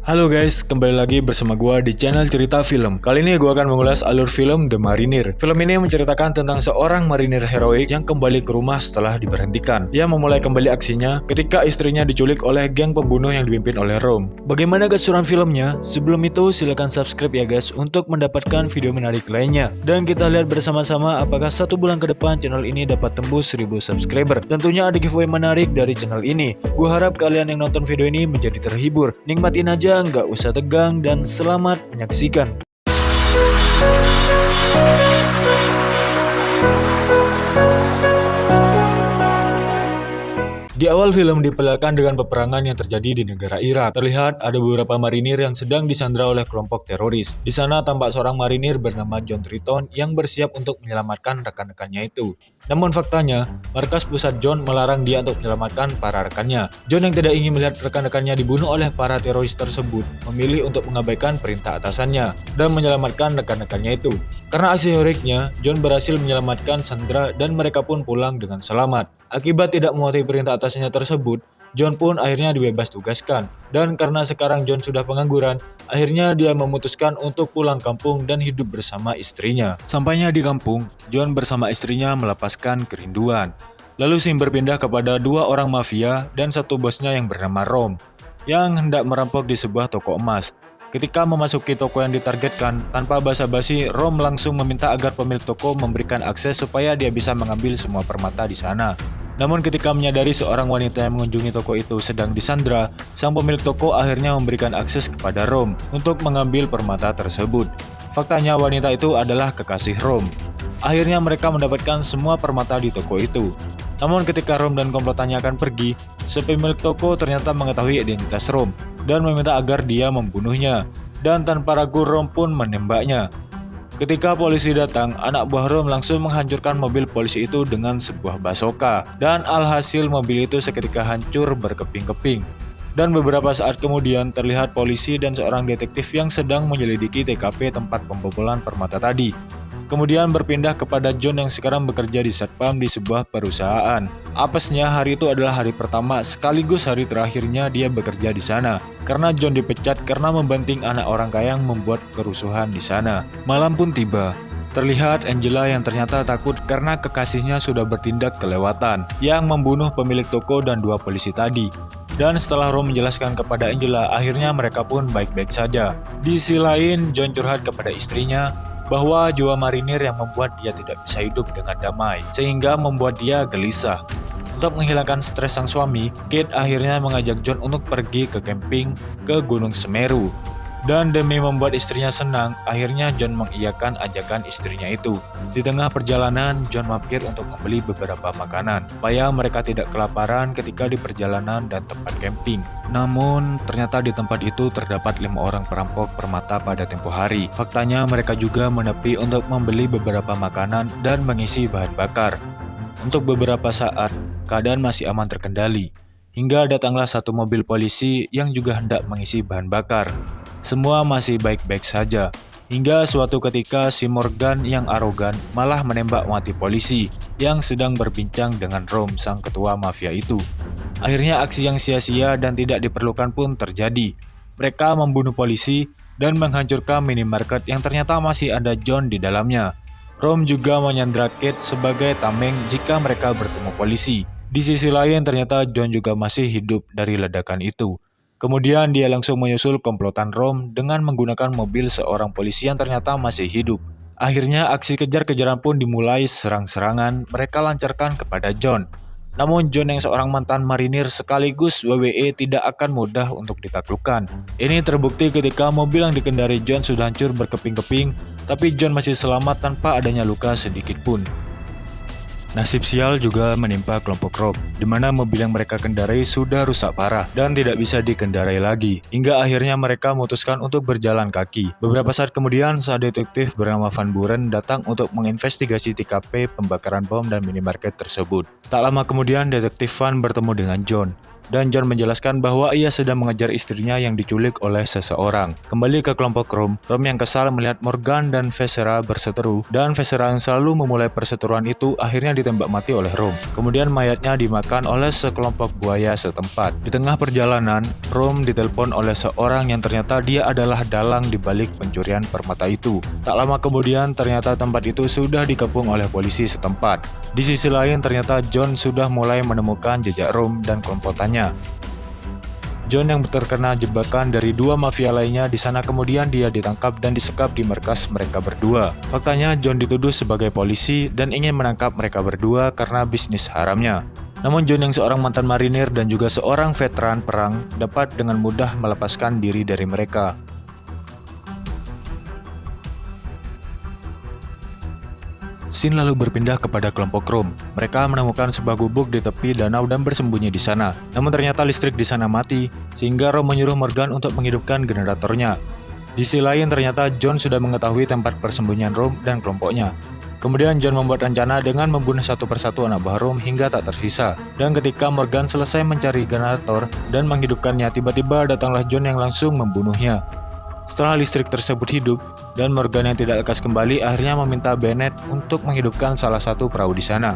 Halo guys, kembali lagi bersama gua di channel Cerita Film. Kali ini gua akan mengulas alur film The Mariner. Film ini menceritakan tentang seorang marinir heroik yang kembali ke rumah setelah diberhentikan. Ia memulai kembali aksinya ketika istrinya diculik oleh geng pembunuh yang dipimpin oleh Rome. Bagaimana keseruan filmnya? Sebelum itu silahkan subscribe ya guys untuk mendapatkan video menarik lainnya. Dan kita lihat bersama-sama apakah 1 bulan ke depan channel ini dapat tembus 1000 subscriber. Tentunya ada giveaway menarik dari channel ini. Gua harap kalian yang nonton video ini menjadi terhibur. Nikmatin aja, nggak usah tegang, dan selamat menyaksikan. Di awal film diperlihatkan dengan peperangan yang terjadi di negara Irak. Terlihat ada beberapa marinir yang sedang disandra oleh kelompok teroris. Di sana tampak seorang marinir bernama John Triton yang bersiap untuk menyelamatkan rekan-rekannya itu. Namun faktanya, markas pusat John melarang dia untuk menyelamatkan para rekannya. John yang tidak ingin melihat rekan-rekannya dibunuh oleh para teroris tersebut, memilih untuk mengabaikan perintah atasannya dan menyelamatkan rekan-rekannya itu. Karena aksi heroiknya, John berhasil menyelamatkan sandera dan mereka pun pulang dengan selamat. Akibat tidak mematuhi perintah atasannya tersebut, John pun akhirnya dibebas tugaskan. Dan karena sekarang John sudah pengangguran, akhirnya dia memutuskan untuk pulang kampung dan hidup bersama istrinya. Sampainya di kampung, John bersama istrinya melepaskan kerinduan. Lalu scene berpindah kepada 2 orang mafia dan 1 bosnya yang bernama Rome, yang hendak merampok di sebuah toko emas. Ketika memasuki toko yang ditargetkan, tanpa basa-basi, Rome langsung meminta agar pemilik toko memberikan akses supaya dia bisa mengambil semua permata di sana. Namun ketika menyadari seorang wanita yang mengunjungi toko itu sedang disandra, sang pemilik toko akhirnya memberikan akses kepada Rome untuk mengambil permata tersebut. Faktanya wanita itu adalah kekasih Rome. Akhirnya mereka mendapatkan semua permata di toko itu. Namun ketika Rome dan komplotannya akan pergi, si pemilik toko ternyata mengetahui identitas Rome dan meminta agar dia membunuhnya. Dan tanpa ragu Rome pun menembaknya. Ketika polisi datang, anak buah Rome langsung menghancurkan mobil polisi itu dengan sebuah basoka. Dan alhasil mobil itu seketika hancur berkeping-keping. Dan beberapa saat kemudian terlihat polisi dan seorang detektif yang sedang menyelidiki TKP tempat pembobolan permata tadi. Kemudian berpindah kepada John yang sekarang bekerja di satpam di sebuah perusahaan. Apesnya hari itu adalah hari pertama sekaligus hari terakhirnya dia bekerja di sana. Karena John dipecat karena membanting anak orang kaya yang membuat kerusuhan di sana. Malam pun tiba. Terlihat Angela yang ternyata takut karena kekasihnya sudah bertindak kelewatan yang membunuh pemilik toko dan 2 polisi tadi. Dan setelah Rome menjelaskan kepada Angela, akhirnya mereka pun baik-baik saja. Di sisi lain, John curhat kepada istrinya bahwa jiwa marinir yang membuat dia tidak bisa hidup dengan damai, sehingga membuat dia gelisah. Untuk menghilangkan stres sang suami, Kate akhirnya mengajak John untuk pergi ke camping ke Gunung Semeru. Dan demi membuat istrinya senang, akhirnya John mengiyakan ajakan istrinya itu. Di tengah perjalanan, John mampir untuk membeli beberapa makanan, supaya mereka tidak kelaparan ketika di perjalanan dan tempat camping. Namun, ternyata di tempat itu terdapat 5 orang perampok permata pada tempo hari. Faktanya mereka juga menepi untuk membeli beberapa makanan dan mengisi bahan bakar. Untuk beberapa saat, keadaan masih aman terkendali. Hingga datanglah 1 mobil polisi yang juga hendak mengisi bahan bakar. Semua masih baik-baik saja, hingga suatu ketika si Morgan yang arogan malah menembak mati polisi yang sedang berbincang dengan Rome, sang ketua mafia itu. Akhirnya aksi yang sia-sia dan tidak diperlukan pun terjadi. Mereka membunuh polisi dan menghancurkan minimarket yang ternyata masih ada John di dalamnya. Rome juga menyandra Kate sebagai tameng jika mereka bertemu polisi. Di sisi lain ternyata John juga masih hidup dari ledakan itu. Kemudian dia langsung menyusul komplotan Rome dengan menggunakan mobil seorang polisi yang ternyata masih hidup. Akhirnya aksi kejar-kejaran pun dimulai, serang-serangan mereka lancarkan kepada John. Namun John yang seorang mantan marinir sekaligus WWE tidak akan mudah untuk ditaklukkan. Ini terbukti ketika mobil yang dikendari John sudah hancur berkeping-keping, tapi John masih selamat tanpa adanya luka sedikit pun. Nasib sial juga menimpa kelompok Rome, di mana mobil yang mereka kendarai sudah rusak parah dan tidak bisa dikendarai lagi. Hingga akhirnya mereka memutuskan untuk berjalan kaki. Beberapa saat kemudian, saat detektif bernama Van Buren datang untuk menginvestigasi TKP pembakaran bom dan minimarket tersebut. Tak lama kemudian, detektif Van bertemu dengan John. dan John menjelaskan bahwa ia sedang mengejar istrinya yang diculik oleh seseorang. Kembali ke kelompok Rom yang kesal melihat Morgan dan Viscera berseteru, dan Viscera yang selalu memulai perseteruan itu akhirnya ditembak mati oleh Rom. Kemudian mayatnya dimakan oleh sekelompok buaya setempat. Di tengah perjalanan, Rom ditelepon oleh seorang yang ternyata dia adalah dalang di balik pencurian permata itu. Tak lama kemudian ternyata tempat itu sudah dikepung oleh polisi setempat. Di sisi lain ternyata John sudah mulai menemukan jejak Rom dan kelompokannya. John yang terkena jebakan dari dua mafia lainnya di sana kemudian dia ditangkap dan disekap di markas mereka berdua. Faktanya John dituduh sebagai polisi dan ingin menangkap mereka berdua karena bisnis haramnya. Namun John yang seorang mantan marinir dan juga seorang veteran perang dapat dengan mudah melepaskan diri dari mereka. Scene lalu berpindah kepada kelompok Rom. Mereka menemukan sebuah gubuk di tepi danau dan bersembunyi di sana. Namun ternyata listrik di sana mati, sehingga Rom menyuruh Morgan untuk menghidupkan generatornya. Di sisi lain ternyata John sudah mengetahui tempat persembunyian Rom dan kelompoknya. Kemudian John membuat rencana dengan membunuh satu persatu anak buah Rom hingga tak tersisa. Dan ketika Morgan selesai mencari generator dan menghidupkannya, tiba-tiba datanglah John yang langsung membunuhnya. Setelah listrik tersebut hidup, dan Morgan yang tidak lekas kembali akhirnya meminta Bennett untuk menghidupkan salah satu perahu di sana.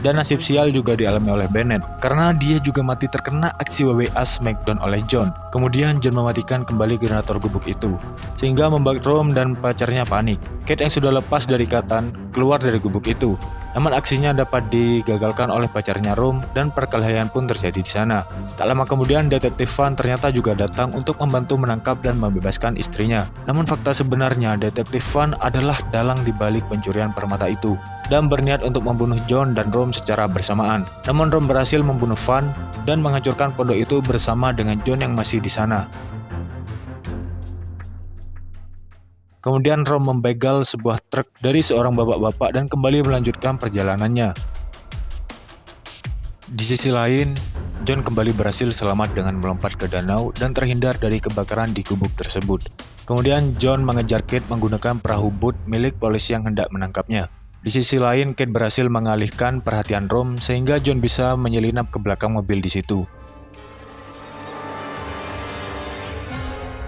Dan nasib sial juga dialami oleh Bennett, karena dia juga mati terkena aksi WWE Smackdown oleh John. Kemudian John mematikan kembali generator gubuk itu, sehingga membuat Rom dan pacarnya panik. Kate yang sudah lepas dari ikatan keluar dari gubuk itu. Namun aksinya dapat digagalkan oleh pacarnya Rom dan perkelahian pun terjadi di sana. Tak lama kemudian Detektif Van ternyata juga datang untuk membantu menangkap dan membebaskan istrinya. Namun fakta sebenarnya Detektif Van adalah dalang di balik pencurian permata itu dan berniat untuk membunuh John dan Rom secara bersamaan. Namun Rom berhasil membunuh Van dan menghancurkan pondok itu bersama dengan John yang masih di sana. Kemudian Rom membegal sebuah truk dari seorang bapak-bapak dan kembali melanjutkan perjalanannya. Di sisi lain, John kembali berhasil selamat dengan melompat ke danau dan terhindar dari kebakaran di gubuk tersebut. Kemudian John mengejar Kate menggunakan perahu boot milik polisi yang hendak menangkapnya. Di sisi lain, Kate berhasil mengalihkan perhatian Rom sehingga John bisa menyelinap ke belakang mobil di situ.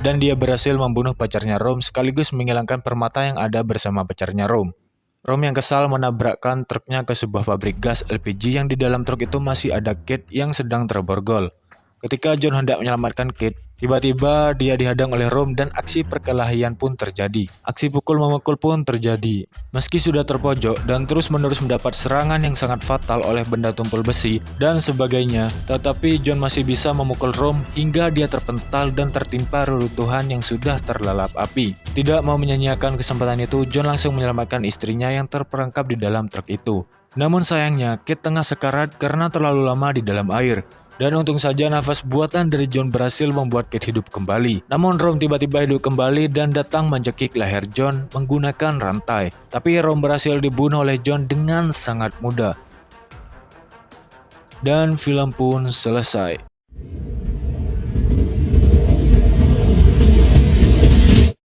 Dan dia berhasil membunuh pacarnya Rom sekaligus menghilangkan permata yang ada bersama pacarnya Rom. Rom yang kesal menabrakkan truknya ke sebuah pabrik gas LPG yang di dalam truk itu masih ada Kate yang sedang terborgol. Ketika John hendak menyelamatkan Kate, tiba-tiba dia dihadang oleh Rom dan aksi perkelahian pun terjadi. Aksi pukul-memukul pun terjadi. Meski sudah terpojok dan terus-menerus mendapat serangan yang sangat fatal oleh benda tumpul besi dan sebagainya, tetapi John masih bisa memukul Rom hingga dia terpental dan tertimpa reruntuhan yang sudah terlalap api. Tidak mau menyanyiakan kesempatan itu, John langsung menyelamatkan istrinya yang terperangkap di dalam truk itu. Namun sayangnya, Kate tengah sekarat karena terlalu lama di dalam air. Dan untung saja nafas buatan dari John berhasil membuat Kate hidup kembali. Namun Rom tiba-tiba hidup kembali dan datang mencekik leher John menggunakan rantai. Tapi Rom berhasil dibunuh oleh John dengan sangat mudah. Dan film pun selesai.